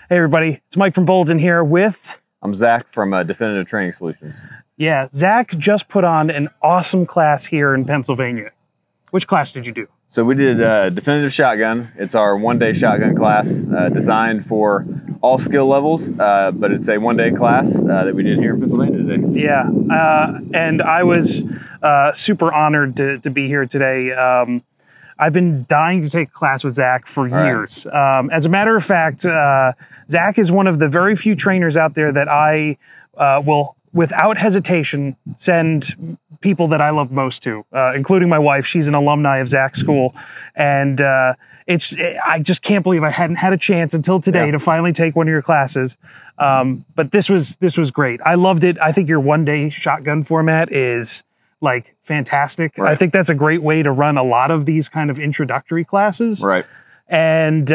Hey everybody, it's Mike from Bulletn here with... I'm Zach from Definitive Training Solutions. Yeah, Zach just put on an awesome class here in Pennsylvania. Which class did you do? So we did Definitive Shotgun. It's our one-day shotgun class designed for all skill levels, but it's a one-day class that we did here in Pennsylvania today. Yeah, and I was super honored to be here today. I've been dying to take a class with Zach for years. Right. As a matter of fact, Zach is one of the very few trainers out there that I will, without hesitation, send people that I love most to, including my wife. She's an alumni of Zach's school. And I just can't believe I hadn't had a chance until today to finally take one of your classes. But this was great. I loved it. I think your one-day shotgun format is like fantastic. Right. I think that's a great way to run a lot of these kind of introductory classes. Right. And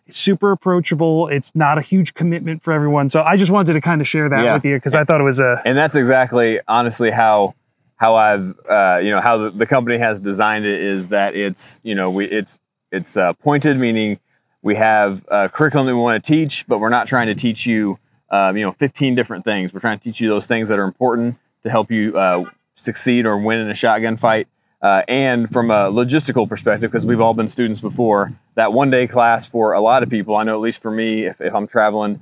it's super approachable. It's not a huge commitment for everyone. So I just wanted to kind of share that with you because I thought it was and that's exactly honestly how I've how the company has designed it, is that it's it's pointed, meaning we have a curriculum that we want to teach, but we're not trying to teach you 15 different things. We're trying to teach you those things that are important to help you succeed or win in a shotgun fight. And from a logistical perspective, because we've all been students before, that one-day class for a lot of people, I know at least for me, if I'm traveling,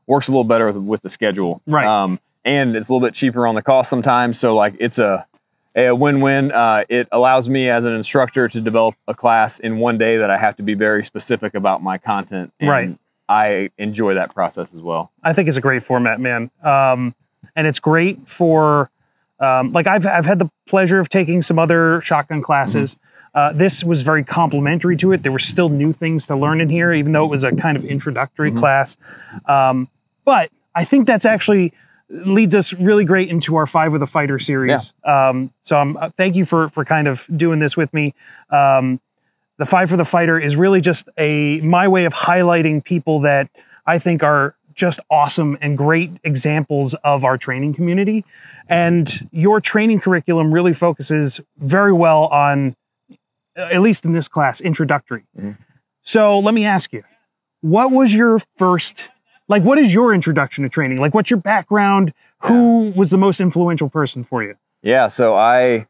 works a little better with the schedule. Right. And it's a little bit cheaper on the cost sometimes. So like it's a win-win. It allows me as an instructor to develop a class in one day that I have to be very specific about my content. And right. I enjoy that process as well. I think it's a great format, man. And it's great for... like I've had the pleasure of taking some other shotgun classes. This was very complimentary to it. There were still new things to learn in here, even though it was a kind of introductory class. But I think that's actually leads us really great into our 5 of the Fighter series. Yeah. So thank you for kind of doing this with me. The 5 for the Fighter is really just my way of highlighting people that I think are just awesome and great examples of our training community. And your training curriculum really focuses very well on, at least in this class, introductory. So let me ask you, what was your first, like, what is your introduction to training? Like, what's your background? Who was the most influential person for you? Yeah, so I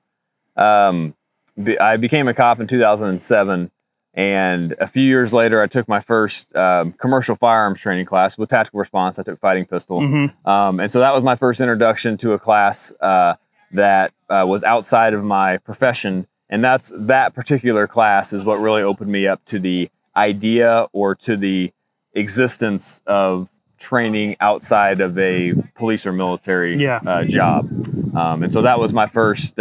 became a cop in 2007. And a few years later, I took my first commercial firearms training class with tactical response. I took fighting pistol. And so that was my first introduction to a class that was outside of my profession. And that particular class is what really opened me up to the idea or to the existence of training outside of a police or military job. And so that was my first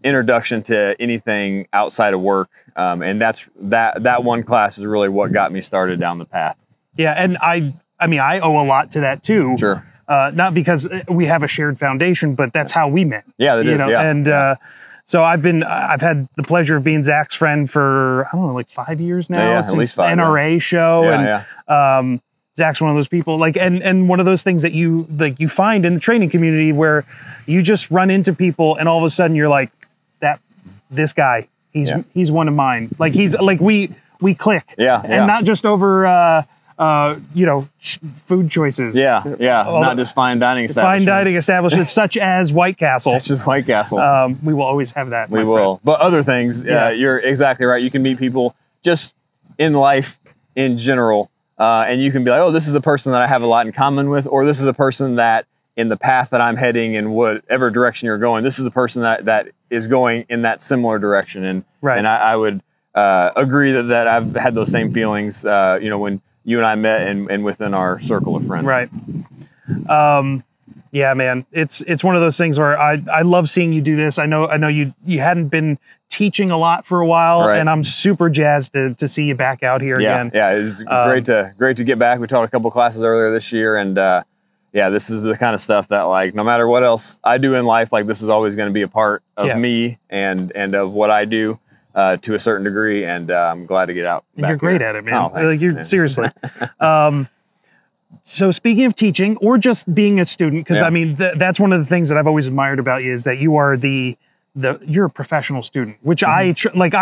introduction to anything outside of work, and that one class is really what got me started down the path. Yeah, and I mean I owe a lot to that too. Sure. Not because we have a shared foundation, but that's how we met. Yeah, that is. Yeah. And so I've had the pleasure of being Zach's friend for I don't know, like 5 years now. Yeah, since at least 5. NRA show. And Zach's one of those people, like, and one of those things that you find in the training community where you just run into people and all of a sudden you're like, this guy, he's one of mine. Like he's like we click. Yeah. And not just over food choices. Yeah. Yeah. Not just fine dining establishments. Fine dining establishments such as White Castle. Such as White Castle. We will always have that. We will. Friend. But other things, you're exactly right. You can meet people just in life in general, and you can be like, oh, this is a person that I have a lot in common with, or this is a person that in the path that I'm heading in whatever direction you're going, this is a person that is going in that similar direction. And and I would agree that I've had those same feelings, when you and I met and within our circle of friends. Right. Yeah, man, it's one of those things where I love seeing you do this. I know you hadn't been teaching a lot for a while, and I'm super jazzed to see you back out here again. Yeah, it was great to get back. We taught a couple classes earlier this year, and yeah, this is the kind of stuff that, like, no matter what else I do in life, like, this is always going to be a part of me and of what I do to a certain degree. And I'm glad to get out. And you're great at it, man. Oh, thanks, like, you're seriously. So speaking of teaching or just being a student, because I mean, that's one of the things that I've always admired about you is that you are the you're a professional student, which I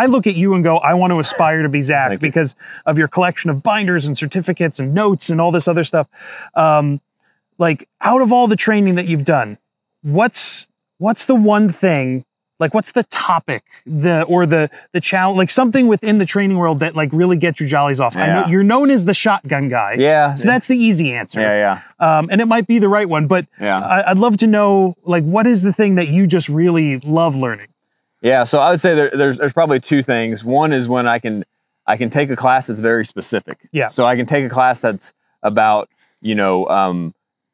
look at you and go, I want to aspire to be Zach because of your collection of binders and certificates and notes and all this other stuff. Like, out of all the training that you've done, what's the one thing, like, what's the topic, the challenge, like something within the training world that like really gets your jollies off? I know you're known as the shotgun guy. Yeah. So that's the easy answer. Yeah. And it might be the right one, but I'd love to know, like, what is the thing that you just really love learning? Yeah. So I would say there's probably two things. One is when I can take a class that's very specific. Yeah. So I can take a class that's about,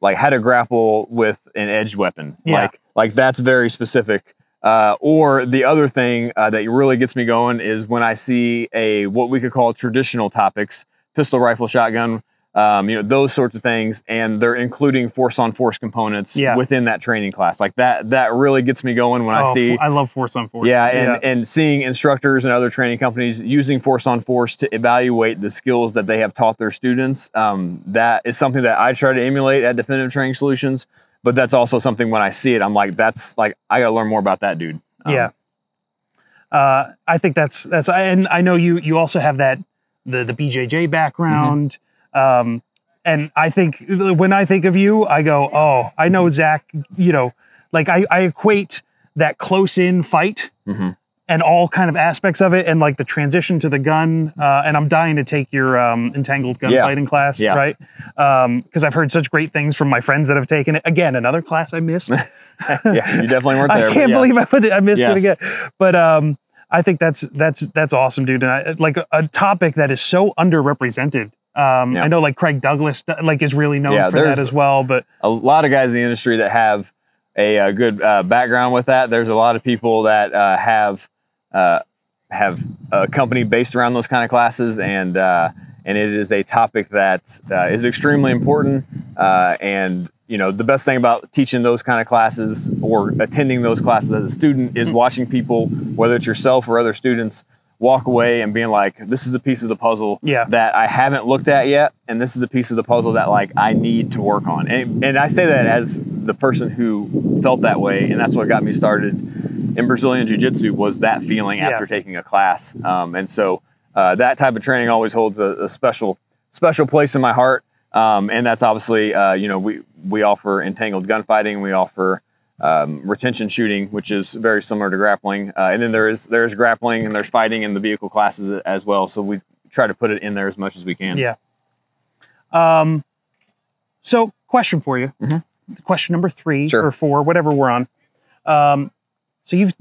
like how to grapple with an edged weapon. Yeah. Like that's very specific. Or the other thing that really gets me going is when I see what we could call traditional topics, pistol, rifle, shotgun, those sorts of things, and they're including force-on-force components within that training class. Like that really gets me going when I see. I love force-on-force. Yeah, and seeing instructors and other training companies using force-on-force to evaluate the skills that they have taught their students. That is something that I try to emulate at Definitive Training Solutions. But that's also something when I see it, I'm like, I got to learn more about that dude. I think that's, and I know you also have that, the BJJ background. And I think when I think of you, I go, oh, I know Zach, like I equate that close in fight and all kind of aspects of it. And like the transition to the gun. And I'm dying to take your entangled gunfighting class, right? Because I've heard such great things from my friends that have taken it. Again, another class I missed. Yeah, you definitely weren't there. I can't believe I missed it again. But I think that's awesome, dude. And like a topic that is so underrepresented. I know like Craig Douglas is really known for that as well. But a lot of guys in the industry that have a good background with that. There's a lot of people that have a company based around those kind of classes, and it is a topic that is extremely important. And the best thing about teaching those kind of classes or attending those classes as a student is watching people, whether it's yourself or other students, walk away and being like, this is a piece of the puzzle that I haven't looked at yet, and this is a piece of the puzzle that like I need to work on. And I say that as the person who felt that way, and that's what got me started in Brazilian Jiu-Jitsu, was that feeling after taking a class. And so that type of training always holds a special place in my heart. And that's obviously, we offer entangled gunfighting, we offer retention shooting, which is very similar to grappling. And then there's grappling and there's fighting in the vehicle classes as well. So we try to put it in there as much as we can. Yeah. So question for you, question number 3 or 4, whatever we're on. So you've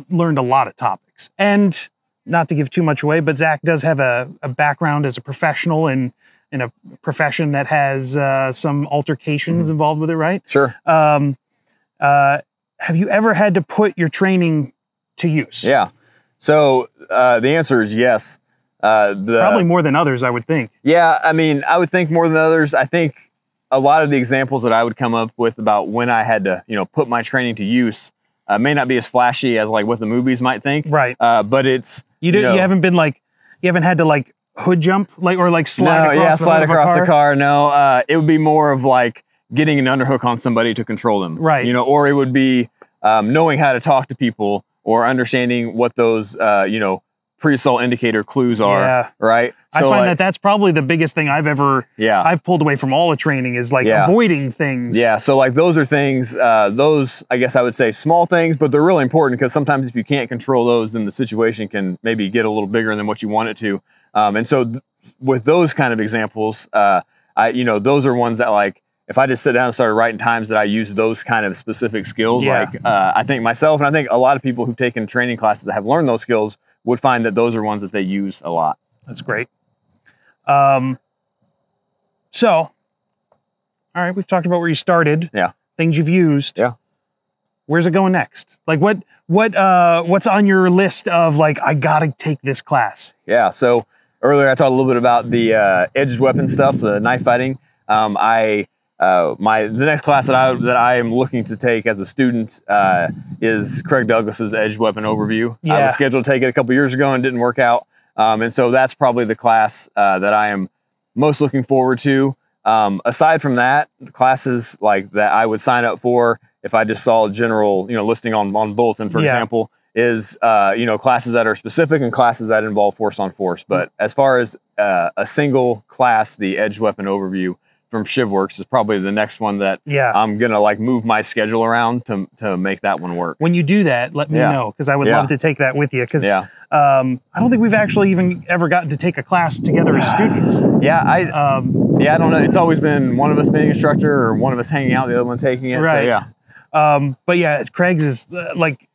learned a lot of topics, and not to give too much away, but Zach does have a background as a professional in a profession that has some altercations involved with it, right? Sure. Have you ever had to put your training to use? Yeah. So the answer is yes. Probably more than others, I would think. Yeah, I mean, I would think more than others. I think a lot of the examples that I would come up with about when I had to, put my training to use may not be as flashy as like what the movies might think. Right. But it's you haven't had to like hood jump or slide across the car. No, it would be more of like getting an underhook on somebody to control them. Right. Or it would be knowing how to talk to people or understanding what those pre-assault indicator clues are. Right. So I find that's probably the biggest thing I've pulled away from all the training is like avoiding things. Yeah. So like those are things, those, I guess I would say small things, but they're really important because sometimes if you can't control those, then the situation can maybe get a little bigger than what you want it to. And so with those kind of examples, those are ones that like, if I just sit down and started writing times that I use those kind of specific skills, I think myself, and I think a lot of people who've taken training classes that have learned those skills would find that those are ones that they use a lot. That's great. So, all right, we've talked about where you started. Yeah. Things you've used. Yeah. Where's it going next? Like what's on your list of like, I gotta take this class? Yeah. So earlier I talked a little bit about the edged weapon stuff, the knife fighting. The next class that I am looking to take as a student is Craig Douglas's Edged Weapon Overview. Yeah. I was scheduled to take it a couple years ago and didn't work out. And so that's probably the class that I am most looking forward to. Aside from that, the classes like that I would sign up for if I just saw a general, listing on Bulletn, for example, is, classes that are specific and classes that involve force on force. But as far as a single class, the Edge Weapon Overview from ShivWorks is probably the next one that I'm going to like move my schedule around to make that one work. When you do that, let me know, because I would love to take that with you. Because I don't think we've actually even ever gotten to take a class together as students. I don't know. It's always been one of us being instructor or one of us hanging out, the other one taking it. Right. So but yeah, Craig's is like,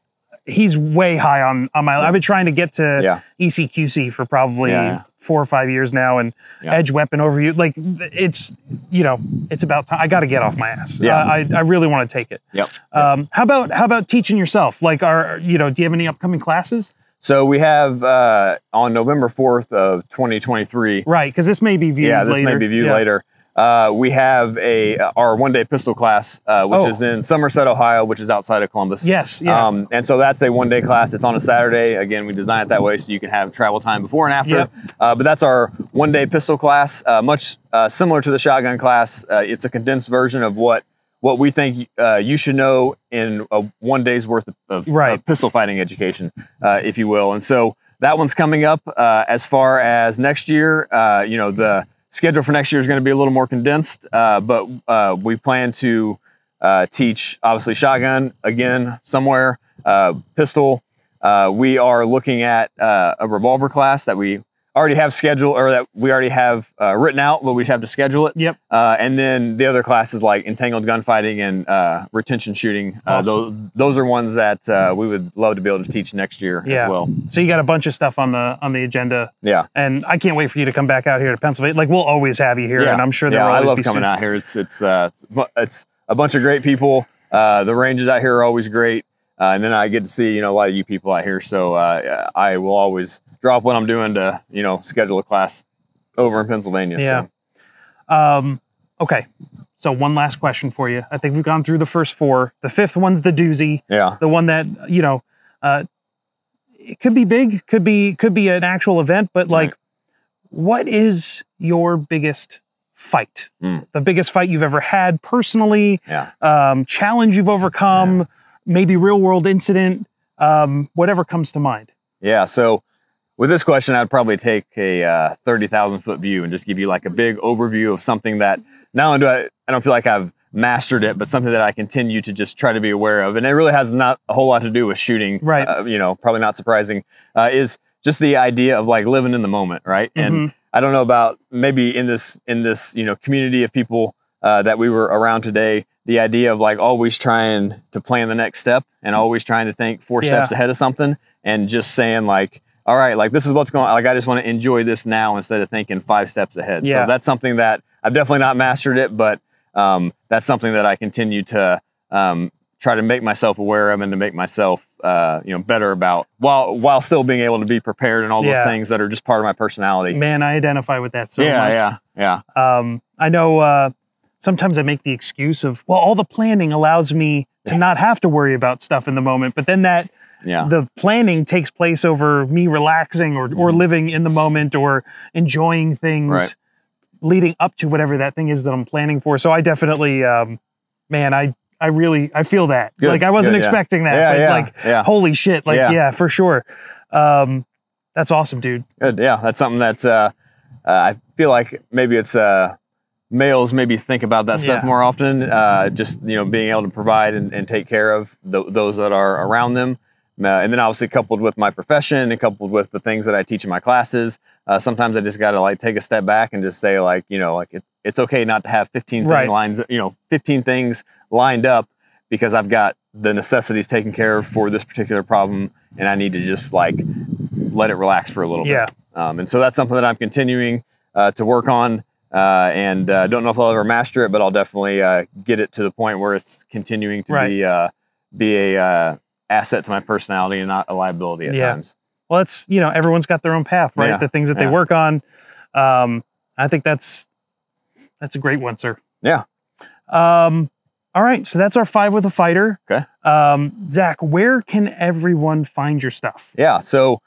he's way high on my. I've been trying to get to ECQC for probably 4 or 5 years now, and Edge Weapon Overview. Like it's about time. I got to get off my ass. I really want to take it. How about teaching yourself? Like, do you have any upcoming classes? So we have on November 4th of 2023. Right, because this may be viewed later. This may be viewed later. We have our one-day pistol class, which is in Somerset, Ohio, which is outside of Columbus. Yes, and so that's a one-day class. It's on a Saturday. Again, we design it that way so you can have travel time before and after. But that's our one-day pistol class, much similar to the shotgun class. It's a condensed version of what we think you should know in a 1 day's worth of pistol fighting education, if you will. And so that one's coming up. As far as next year, the schedule for next year is going to be a little more condensed, but we plan to teach, obviously, shotgun again somewhere, pistol. We are looking at a revolver class that we already have scheduled, or that we already have written out, but we just have to schedule it. And then the other classes like entangled gunfighting and retention shooting. Those are ones that we would love to be able to teach next year as well. So you got a bunch of stuff on the agenda. And I can't wait for you to come back out here to Pennsylvania. Like, we'll always have you here, and I'm sure there will always I love be coming out here. It's a bunch of great people. The ranges out here are always great. And then I get to see, a lot of you people out here. So I will always drop what I'm doing to, schedule a class over in Pennsylvania. Okay. So one last question for you. I think we've gone through the first 4. The 5th one's the doozy. The one that, it could be big, could be an actual event, but like, what is your biggest fight? The biggest fight you've ever had personally, challenge you've overcome, maybe real world incident, whatever comes to mind. So with this question, I'd probably take a 30,000 foot view and just give you like a big overview of something that not only do I don't feel like I've mastered it, but something that I continue to just try to be aware of. And it really has not a whole lot to do with shooting, probably not surprising, is just the idea of like living in the moment, right? And I don't know about maybe in this community of people that we were around today, the idea of like always trying to plan the next step and always trying to think 4 steps ahead of something, and just saying like, all right, like this is what's going on. Like, I just want to enjoy this now instead of thinking 5 steps ahead. So that's something that I've definitely not mastered it, but that's something that I continue to try to make myself aware of and to make myself, better about, while still being able to be prepared and all those things that are just part of my personality. Man, I identify with that so much. I know sometimes I make the excuse of, well, all the planning allows me to not have to worry about stuff in the moment, but then that the planning takes place over me relaxing or living in the moment or enjoying things leading up to whatever that thing is that I'm planning for. So I definitely, man, I feel that. Good. Like, I wasn't expecting that, but holy shit. Like, for sure. That's awesome, dude. Good. Yeah. That's something that's, I feel like maybe it's, males maybe think about that stuff more often, just, being able to provide and take care of those that are around them. And then obviously coupled with my profession and coupled with the things that I teach in my classes, sometimes I just got to like take a step back and just say like, it's okay not to have 15 things lined up, because I've got the necessities taken care of for this particular problem, and I need to just like let it relax for a little bit. And so that's something that I'm continuing to work on, and don't know if I'll ever master it, but I'll definitely get it to the point where it's continuing to be a asset to my personality and not a liability at times. Well, it's, everyone's got their own path, right? The things that they work on. I think that's a great one, sir. All right. So that's our 5 with a fighter. Okay. Zach, where can everyone find your stuff? So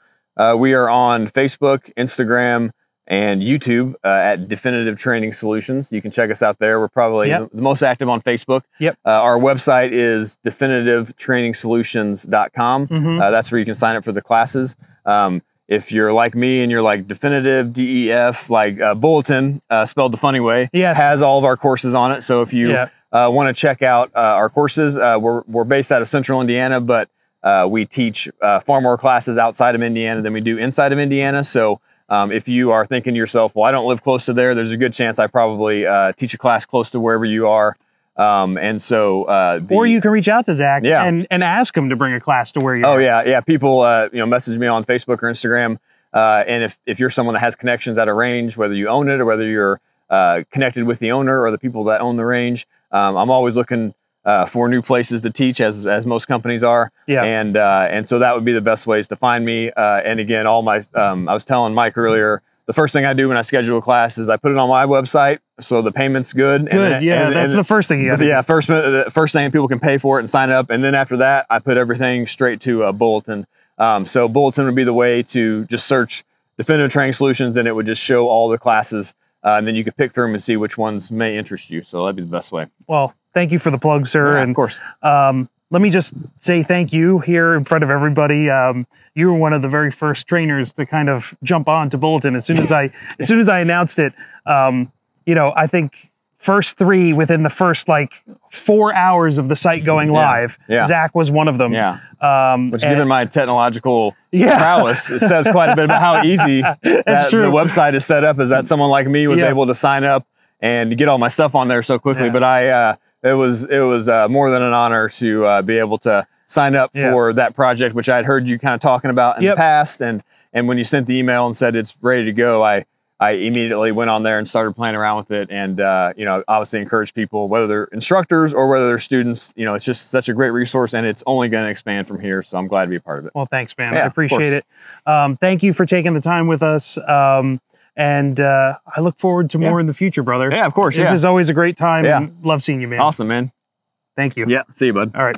we are on Facebook, Instagram, and YouTube at Definitive Training Solutions. You can check us out there. We're probably the most active on Facebook. Yep. Our website is definitivetrainingsolutions.com. That's where you can sign up for the classes. If you're like me and you're like Definitive, DEF, like Bulletn, spelled the funny way, has all of our courses on it. So if you want to check out our courses, we're based out of Central Indiana, but we teach far more classes outside of Indiana than we do inside of Indiana. So if you are thinking to yourself, well, I don't live close to there's a good chance I probably teach a class close to wherever you are. And so, or you can reach out to Zach and ask him to bring a class to where you are. Oh yeah. People, message me on Facebook or Instagram. And if you're someone that has connections at a range, whether you own it or whether you're, connected with the owner or the people that own the range, I'm always looking, for new places to teach as most companies are. And so that would be the best ways to find me. And again, all my, I was telling Mike earlier, the first thing I do when I schedule a class is I put it on my website so the payment's good. That's the first thing you got to do. First thing people can pay for it and sign up. And then after that, I put everything straight to Bulletn. So Bulletn would be the way to just search Definitive Training Solutions and it would just show all the classes. And then you could pick through them and see which ones may interest you. So that'd be the best way. Well, thank you for the plug, sir. Yeah, and of course. Let me just say thank you here in front of everybody. You were one of the very first trainers to kind of jump on to Bulletn as soon as I announced it. I think first 3 within the first 4 hours of the site going live, Zach was one of them. Which, given my technological prowess, it says quite a bit about how easy the website is set up. Is that someone like me was able to sign up and get all my stuff on there so quickly? But it was more than an honor to be able to sign up for that project, which I had heard you kind of talking about in the past. And when you sent the email and said it's ready to go, I immediately went on there and started playing around with it. And, obviously encourage people, whether they're instructors or whether they're students, it's just such a great resource and it's only going to expand from here. So I'm glad to be a part of it. Well, thanks, man. I appreciate it. Thank you for taking the time with us. And I look forward to more in the future, brother. Yeah, of course. This is always a great time. And love seeing you, man. Awesome, man. Thank you. Yeah. See you, bud. All right.